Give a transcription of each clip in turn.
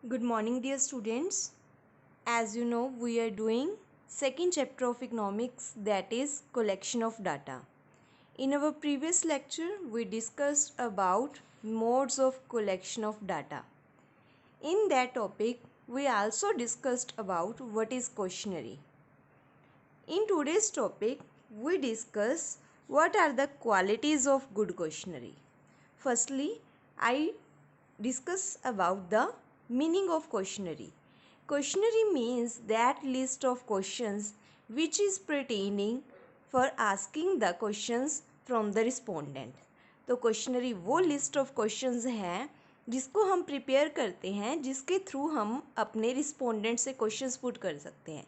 Good morning, dear students. As you know, we are doing second chapter of economics, that is collection of data. In our previous lecture, we discussed about modes of collection of data. In that topic, we also discussed about what is questionnaire. In today's topic, we discuss what are the qualities of good questionnaire. Firstly, I discuss about the meaning of questionnaire. Questionnaire means that list of questions which is pertaining for asking the questions from the respondent. तो questionnaire वो list of questions हैं जिसको हम prepare करते हैं, जिसके through हम अपने रिस्पोंडेंट से क्वेश्चंस पुट कर सकते हैं.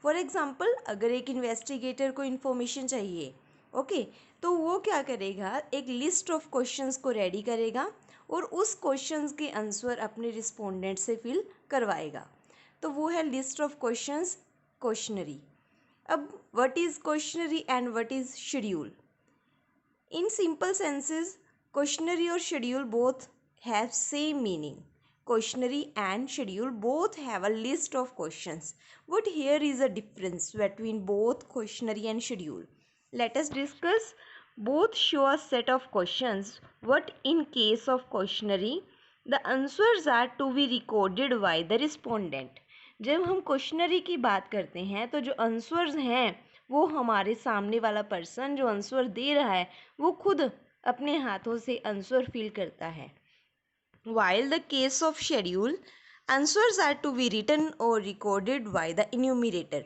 फॉर एग्जांपल, अगर एक इन्वेस्टिगेटर को इन्फॉर्मेशन चाहिए, ओके, तो वो क्या करेगा, एक लिस्ट ऑफ क्वेश्चंस को रेडी करेगा और उस क्वेश्चंस के आंसर अपने रिस्पोंडेंट से फिल करवाएगा. तो वो है लिस्ट ऑफ क्वेश्चंस, क्वेश्चनरी. अब what is questionnaire and what is schedule? In simple senses, questionnaire और schedule both have same meaning. Questionnaire and schedule both have a list of questions, but here is a difference between both questionnaire and schedule. Let us discuss. Both show a set of questions, but in case of questionnaire, the answers are to be recorded by the respondent. जब हम questionnaire की बात करते हैं तो जो answers हैं वो हमारे सामने वाला पर्सन जो आंसर दे रहा है वो खुद अपने हाथों से आंसर फिल करता है. While the case of schedule, answers are to be written or recorded by the enumerator,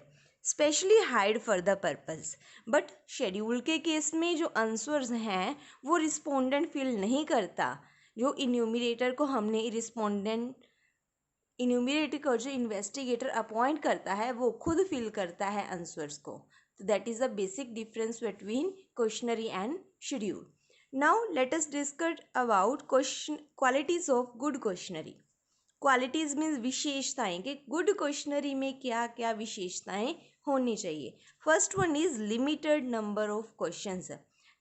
specially hide for the purpose. But schedule के केस में जो answers हैं वो रिस्पोंडेंट फिल नहीं करता. जो इन्यूमिरेटर को हमने इन्यूमिरेटर को जो इन्वेस्टिगेटर अपॉइंट करता है वो खुद फिल करता है आंसर्स को. तो that is the basic difference between questionnaire and schedule. Now let us discuss about qualities of good questionnaire. Qualities means विशेषताएं कि गुड क्वेश्चनरी में क्या क्या विशेषताएं होनी चाहिए. First one is limited number of questions.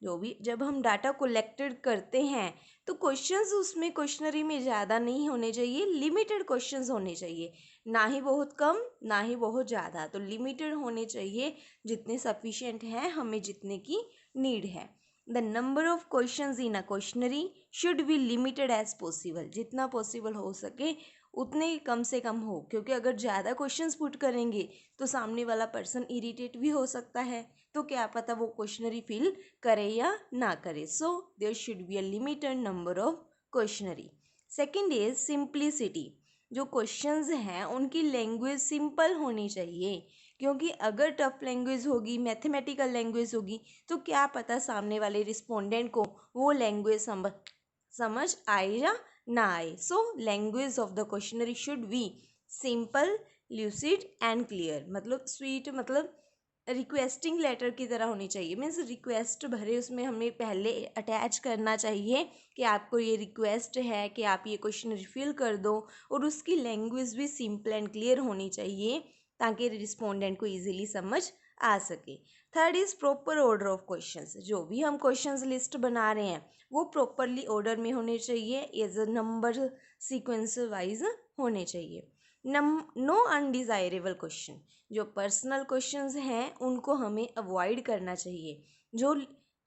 जो भी जब हम डाटा कलेक्टेड करते हैं तो क्वेश्चंस उसमें क्वेश्चनरी में ज़्यादा नहीं होने चाहिए, लिमिटेड क्वेश्चंस होने चाहिए. ना ही बहुत कम ना ही बहुत ज़्यादा, तो लिमिटेड होने चाहिए, जितने सफिशिएंट हैं हमें जितने की नीड है. The number of questions in a questionnaire should be limited as possible. जितना पॉसिबल हो सके उतने कम से कम हो, क्योंकि अगर ज़्यादा क्वेश्चंस पुट करेंगे तो सामने वाला पर्सन इरिटेट भी हो सकता है. तो क्या पता वो क्वेश्चनरी फिल करे या ना करे. So there should be a limited number of questionnaire. Second is simplicity. जो क्वेश्चंस हैं उनकी लैंग्वेज सिंपल होनी चाहिए, क्योंकि अगर टफ लैंग्वेज होगी, मैथमेटिकल लैंग्वेज होगी, तो क्या पता सामने वाले रिस्पोंडेंट को वो लैंग्वेज समझ आए या ना आए. So language of the questionnaire should be simple, lucid and clear. मतलब स्वीट, मतलब रिक्वेस्टिंग लेटर की तरह होनी चाहिए. मीन्स रिक्वेस्ट भरे उसमें हमें पहले अटैच करना चाहिए कि आपको ये रिक्वेस्ट है कि आप ये क्वेश्चन फिल कर दो, और उसकी लैंग्वेज भी सिंपल एंड क्लियर होनी चाहिए ताकि रिस्पोंडेंट को इजीली समझ आ सके. Third is proper order of questions. जो भी हम क्वेश्चंस लिस्ट बना रहे हैं वो प्रॉपरली ऑर्डर में होने चाहिए, as a number sequence wise होने चाहिए. No undesirable question. जो पर्सनल क्वेश्चंस हैं उनको हमें अवॉइड करना चाहिए. जो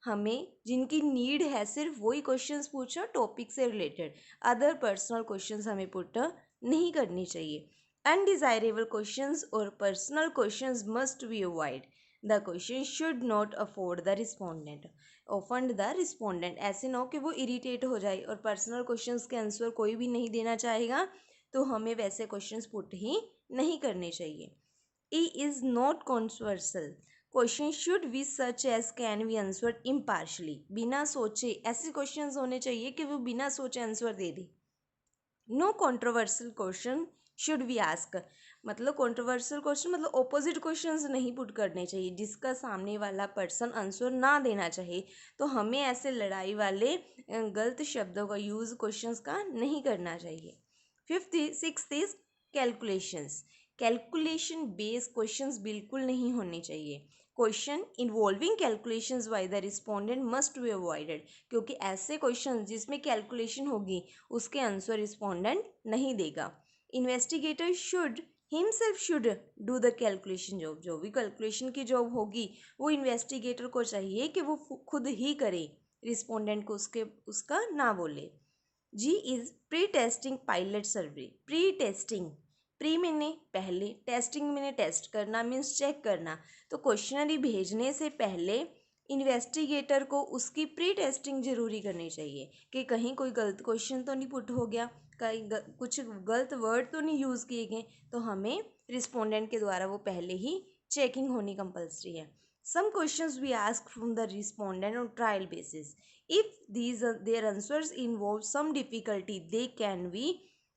हमें जिनकी नीड है सिर्फ वही क्वेश्चंस पूछो टॉपिक से रिलेटेड, अदर पर्सनल क्वेश्चंस हमें पुट नहीं करनी चाहिए. अनडिज़ायरेबल क्वेश्चंस और personal questions must be avoid. The question should not afford the respondent, offend the respondent. ऐसे ना हो कि वो इरिटेट हो जाए और पर्सनल क्वेश्चंस के आंसर कोई भी नहीं देना चाहेगा, तो हमें वैसे क्वेश्चंस पुट ही नहीं करने चाहिए. E is not controversial. Question should be such as can be answered impartially. बिना सोचे ऐसे क्वेश्चंस होने चाहिए कि वो बिना सोचे आंसर दे दे. No controversial question should be ask. मतलब कॉन्ट्रोवर्सल क्वेश्चन मतलब ऑपोजिट क्वेश्चंस नहीं पुट करने चाहिए जिसका सामने वाला पर्सन आंसर ना देना चाहिए. तो हमें ऐसे लड़ाई वाले गलत शब्दों का यूज़ क्वेश्चंस का नहीं करना चाहिए. Sixth is calculations. Calculation based questions बिल्कुल नहीं होने चाहिए. Question involving calculations by the respondent must be avoided, क्योंकि ऐसे क्वेश्चन जिसमें कैलकुलेशन होगी उसके आंसर रिस्पोंडेंट नहीं देगा. Investigator should himself should do the calculation job, जो भी कैलकुलेशन की जॉब होगी वो इन्वेस्टिगेटर को चाहिए कि वो खुद ही करे, रिस्पोंडेंट को उसका ना बोले। G is pre testing pilot survey. Pre testing, pre मैंने पहले, टेस्टिंग मैंने टेस्ट करना मीन्स चेक करना। तो क्वेश्चनरी भेजने से पहले इन्वेस्टिगेटर को उसकी प्री टेस्टिंग जरूरी करनी चाहिए कि कहीं कोई गलत क्वेश्चन तो नहीं पुट हो गया, कहीं कुछ गलत वर्ड तो नहीं यूज़ किए गए। तो हमें रिस्पोंडेंट के द्वारा वो पहले ही चेकिंग होनी कंपल्सरी है। Some questions we ask from the respondent on trial basis. If their answers involve some difficulty, they can be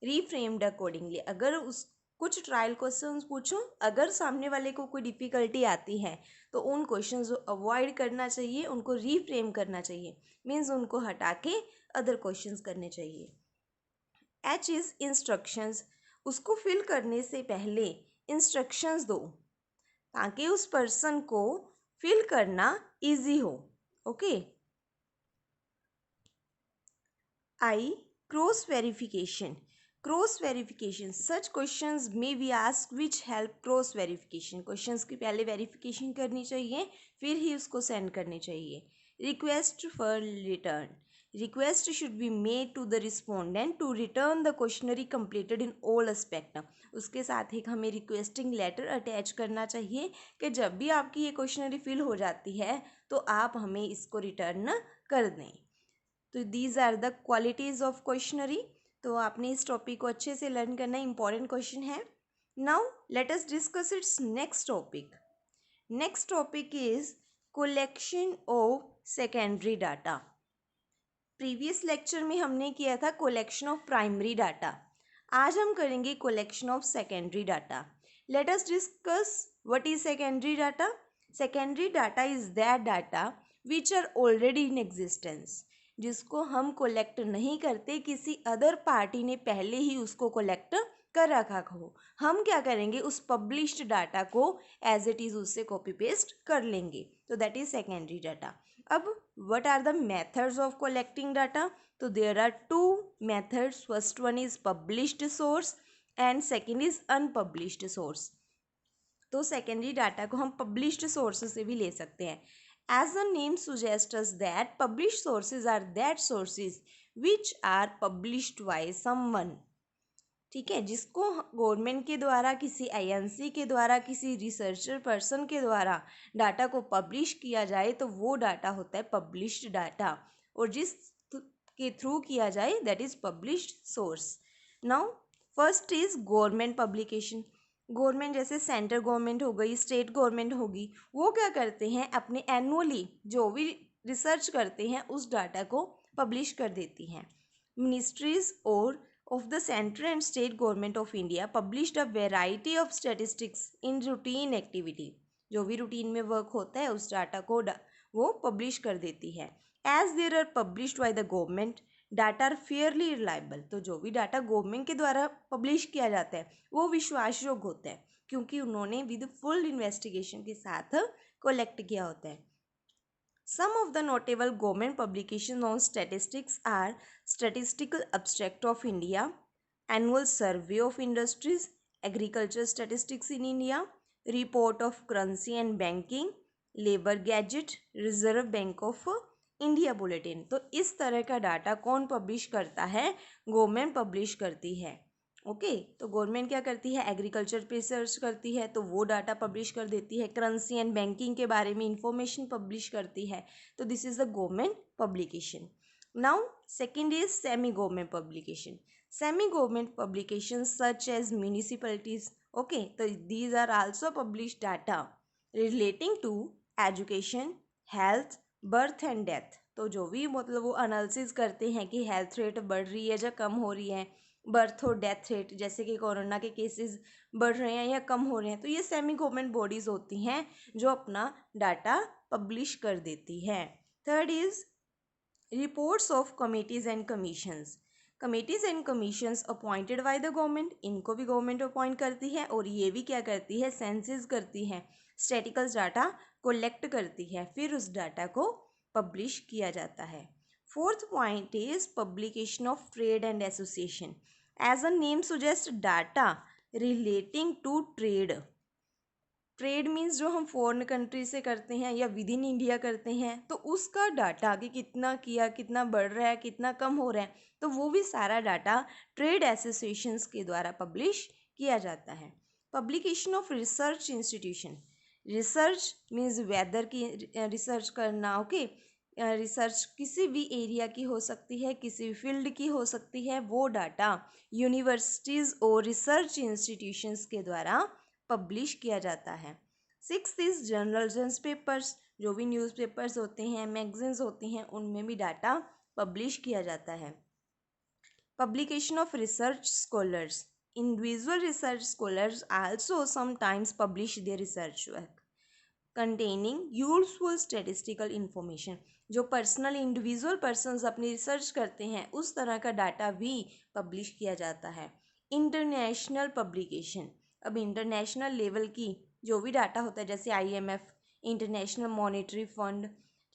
reframed accordingly. अगर उस कुछ ट्रायल क्वेश्चंस पूछो, अगर सामने वाले को कोई डिफ़िकल्टी आती है तो उन क्वेश्चंस को अवॉइड करना चाहिए, उनको रीफ्रेम करना चाहिए, मीन्स उनको हटा के अदर क्वेश्चंस करने चाहिए। एच इज़ इंस्ट्रक्शंस, उसको फिल करने से पहले इंस्ट्रक्शंस दो ताकि उस पर्सन को फिल करना इजी हो। Okay. I cross verification. Cross verification, such questions may be ask which help cross verification. Questions की पहले वेरिफिकेशन करनी चाहिए फिर ही उसको सेंड करनी चाहिए। Request for return, request should be made to the respondent to return the questionnaire completed in all aspect. उसके साथ एक हमें रिक्वेस्टिंग लेटर अटैच करना चाहिए कि जब भी आपकी ये क्वेश्चनरी फिल हो जाती है तो आप हमें इसको रिटर्न कर दें। तो these are the qualities of questionnaire. तो आपने इस टॉपिक को अच्छे से लर्न करना, इंपॉर्टेंट क्वेश्चन है। Now let us discuss its next topic. Next topic is collection of secondary data. Previous lecture में हमने किया था कलेक्शन ऑफ प्राइमरी डाटा, आज हम करेंगे collection of secondary data. Let us discuss what is secondary data. Secondary data is that data which are already in existence, जिसको हम collect नहीं करते, किसी अदर पार्टी ने पहले ही उसको कलेक्ट कर रखा हो। हम क्या करेंगे, उस पब्लिश्ड डाटा को एज इट इज़ उससे कॉपी पेस्ट कर लेंगे, तो दैट इज सेकेंडरी डाटा। अब what are the methods of collecting data? तो there are two methods. First one is published source and second is unpublished source. तो secondary data को हम published sources से भी ले सकते हैं। As the name suggests us that published sources are that sources which are published by someone. ठीक है, जिसको गवर्नमेंट के द्वारा, किसी आईएनसी के द्वारा, किसी रिसर्चर पर्सन के द्वारा डाटा को पब्लिश किया जाए तो वो डाटा होता है पब्लिश्ड डाटा, और जिस के थ्रू किया जाए that is published source. Now first is government publication. Government जैसे सेंट्रल गवर्नमेंट हो गई, स्टेट गवर्नमेंट होगी, वो क्या करते हैं, अपने एनुअली जो भी रिसर्च करते हैं उस डाटा को पब्लिश कर देती हैं। मिनिस्ट्रीज और of the central and state government of India published a variety of statistics in routine activity. जो भी रूटीन में वर्क होता है उस डाटा को वो पब्लिश कर देती है। As they are published by the government, data are fairly reliable. तो जो भी डाटा गवर्नमेंट के द्वारा पब्लिश किया जाता है वो विश्वास योग्य होता है क्योंकि उन्होंने विद फुल इन्वेस्टिगेशन के साथ कलेक्ट किया होता है। Some of the notable government publications on statistics are Statistical Abstract of India, Annual Survey of Industries, Agriculture Statistics in India, Report of Currency and Banking, Labor Gadget, Reserve Bank of India Bulletin। तो इस तरह का data कौन publish करता है, government publish करती है। Okay तो गवर्नमेंट क्या करती है, एग्रीकल्चर पे सर्च करती है तो वो डाटा पब्लिश कर देती है, करेंसी एंड बैंकिंग के बारे में इंफॉर्मेशन पब्लिश करती है, तो this is the government publication. Now second is semi government publication. Semi government publication such as municipalities, okay तो these are also publish data relating to education, health, birth and death. तो जो भी मतलब वो analysis करते हैं कि health rate बढ़ रही है या कम हो रही है, बर्थ और डेथ रेट जैसे कि कोरोना के केसेस बढ़ रहे हैं या कम हो रहे हैं, तो ये सेमी गवर्नमेंट बॉडीज़ होती हैं जो अपना डाटा पब्लिश कर देती हैं। Third is reports of committees and commissions. Committees and commissions appointed by the government, इनको भी गवर्नमेंट अपॉइंट करती है और ये भी क्या करती है, सेंसस करती है, स्टैटिकल डाटा कलेक्ट करती है, फिर उस डाटा को पब्लिश किया जाता है। Fourth point is publication of trade and association. As a name suggest data relating to trade. Trade means जो हम फॉरेन कंट्री से करते हैं या विद इन इंडिया करते हैं, तो उसका डाटा कि कितना किया, कितना बढ़ रहा है, कितना कम हो रहा है, तो वो भी सारा डाटा ट्रेड एसोसिएशंस के द्वारा पब्लिश किया जाता है। Publication of research institution. Research means whether की रिसर्च करना, ओके। रिसर्च किसी भी एरिया की हो सकती है, किसी भी फील्ड की हो सकती है, वो डाटा यूनिवर्सिटीज़ और रिसर्च इंस्टीट्यूशंस के द्वारा पब्लिश किया जाता है। 6 इज जर्नल्स पेपर्स, जो भी न्यूज़पेपर्स होते हैं, मैगजीन्स होती हैं, उनमें भी डाटा पब्लिश किया जाता है। Publication of research scholars. Individual research scholars also sometimes publish their research work containing useful statistical information. जो पर्सनल इंडिविजुअल पर्सन्स अपनी रिसर्च करते हैं, उस तरह का डाटा भी पब्लिश किया जाता है। International publication. अब इंटरनेशनल लेवल की जो भी डाटा होता है, जैसे IMF, इंटरनेशनल मॉनेटरी फंड,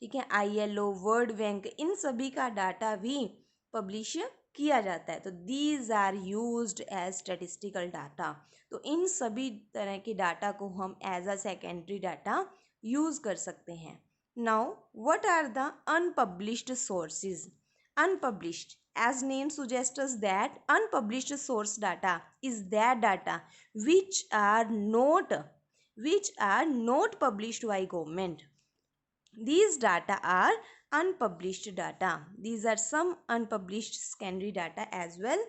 ठीक है, ILO, वर्ल्ड बैंक, इन सभी का डाटा भी पब्लिश किया जाता है। तो these are used as statistical data. तो इन सभी तरह के डाटा को हम as a secondary data use कर सकते हैं। Now what are the unpublished sources. Unpublished, as name suggests us that unpublished source data is that data which are not published by government. These data are unpublished data. These are some unpublished secondary data as well.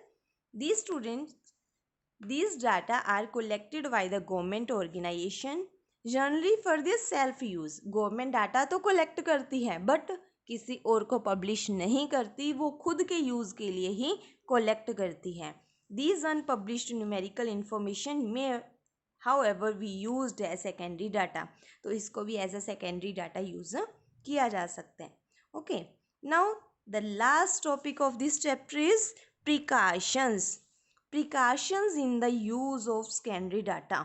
These data are collected by the government organization generally for their self use. Government data तो collect करती है but किसी और को publish नहीं करती, वो खुद के यूज़ के लिए ही कलेक्ट करती है। These unpublished numerical information may however be used as secondary data. तो इसको भी as a secondary data use किया जा सकता है। Okay, now the last topic of this chapter is precautions. Precautions in the use of secondary data.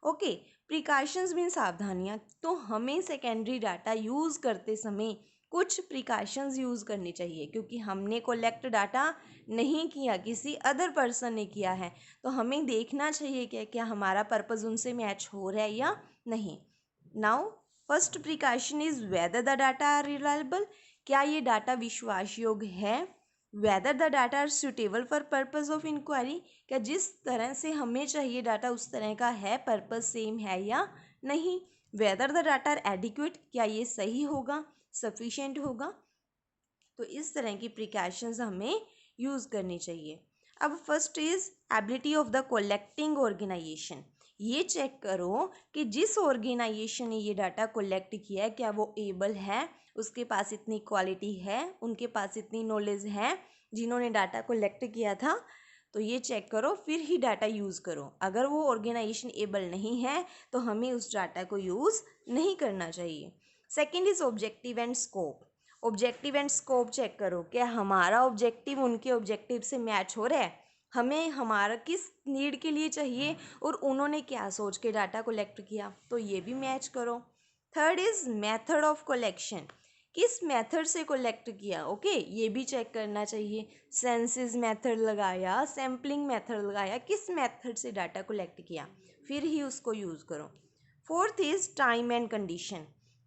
Okay, precautions mean सावधानियाँ। तो हमें सेकेंडरी डाटा यूज़ करते समय कुछ प्रिकॉशंस यूज़ करनी चाहिए, क्योंकि हमने कलेक्ट डाटा नहीं किया, किसी अदर पर्सन ने किया है, तो हमें देखना चाहिए कि क्या हमारा पर्पज़ उनसे मैच हो रहा है या नहीं। Now first precaution is whether the data are reliable. क्या ये डाटा विश्वास योग्य है। Whether the data are suitable for purpose of enquiry. क्या जिस तरह से हमें चाहिए डाटा उस तरह का है, पर्पज़ सेम है या नहीं। Whether the data are adequate, क्या ये सही होगा, सफिशिएंट होगा। तो इस तरह की प्रिकॉशंस हमें यूज़ करनी चाहिए। अब first is ability of the collecting organisation. ये चेक करो कि जिस ऑर्गेनाइजेशन ने ये डाटा कलेक्ट किया है, क्या वो एबल है, उसके पास इतनी क्वालिटी है, उनके पास इतनी नॉलेज है जिन्होंने डाटा कलेक्ट किया था। तो ये चेक करो, फिर ही डाटा यूज़ करो। अगर वो ऑर्गेनाइजेशन एबल नहीं है तो हमें उस डाटा को यूज़ नहीं करना चाहिए। Second is objective and scope. Objective and scope check करो, क्या हमारा ऑब्जेक्टिव उनके ऑब्जेक्टिव से मैच हो रहा है, हमें हमारा किस नीड के लिए चाहिए और उन्होंने क्या सोच के डाटा कलेक्ट किया, तो ये भी मैच करो। Third is method of collection. किस मेथड से कलेक्ट किया, ओके, ये भी चेक करना चाहिए। सेंसिस मेथड लगाया, सैम्पलिंग मेथड लगाया, किस मेथड से डाटा कलेक्ट किया, फिर ही उसको यूज़ करो। Fourth is time and condition.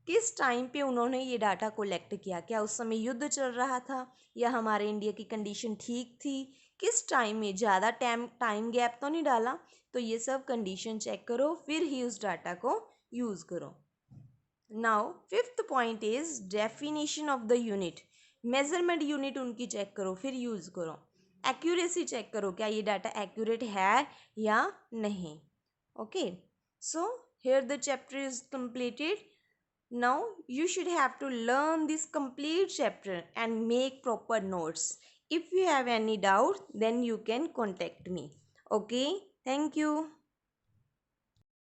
किस टाइम पे उन्होंने ये डाटा कलेक्ट किया, क्या उस समय युद्ध चल रहा था या हमारे इंडिया की कंडीशन ठीक थी, किस टाइम में, ज़्यादा टाइम गैप तो नहीं डाला। तो ये सब कंडीशन चेक करो, फिर ही उस डाटा को यूज़ करो। Now fifth point is definition of the unit. Measurement unit उनकी चेक करो, फिर यूज़ करो। एक्यूरेसी चेक करो, क्या ये डाटा एक्यूरेट है या नहीं। Okay, so here the chapter is completed. Now you should have to learn this complete chapter and make proper notes. If you have any doubt, then you can contact me. Okay, thank you.